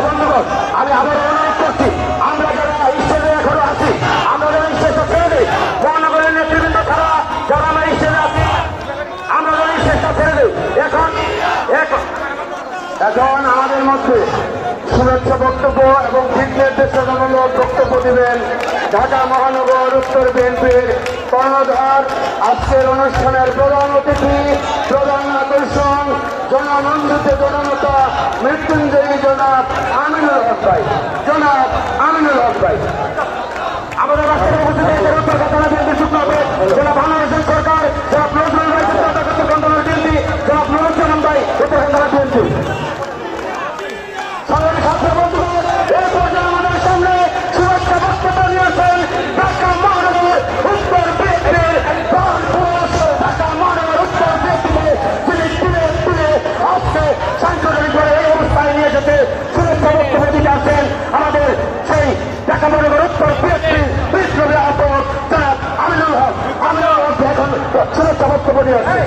বন্ধুগণ, আমি আবার অনুরোধ করছি, আমরা যারা স্টেজে এখনো আছি, আমরা যারা স্টেজটা ছেড়ে দিই, মহানগরের নেতৃবৃন্দ ছাড়া যারা আমরা স্টেজে আছি, আমরা যারা স্টেজটা ছেড়ে দিই। এখন আমাদের মধ্যে শুভেচ্ছা বক্তব্য এবং দিক নির্দেশনামূলক বক্তব্য দিবেন ঢাকা মহানগর উত্তর বিএনপির কর্ণধার, আজকের অনুষ্ঠানের প্রধান অতিথি, প্রধান আকর্ষণ, জননন্দিত জননেতা মৃত্যুঞ্জয়ী জনাব আমিনুল হক ভাই। জনাব আমিনুল হক ভাই আমাদের রাষ্ট্রের উপস্থিত উত্তর ঘটনা বিএনপি শুক্লাবে জনাব আনোয়ার হোসেন সরকার, জনাব নজরুল ভাই কন্ট্রোলার বিএনপি, জনাব নুরুজ্জামান ভাই উত্তর ঘটনা বিএনপি। আমাদের সামনে সুরক্ষা বক্তব্য নিয়েছেন ঢাকা মহানগর উত্তর বিএনপির ঢাকা মহানগর উত্তর বিএনপিকে যিনি তুলে তুলে আজকে সাংগঠনিক করে এই অবস্থায় নিয়ে যেতে সুরক্ষা বক্তব্য দিতে আসেন আমাদের সেই ঢাকা মহানগর উত্তর বিএনপির বিপ্লবী আহ্বায়ক জনাব আমিনুল হক। আমিনুল হক এখন সুরক্ষা বক্তব্য দিয়েছে।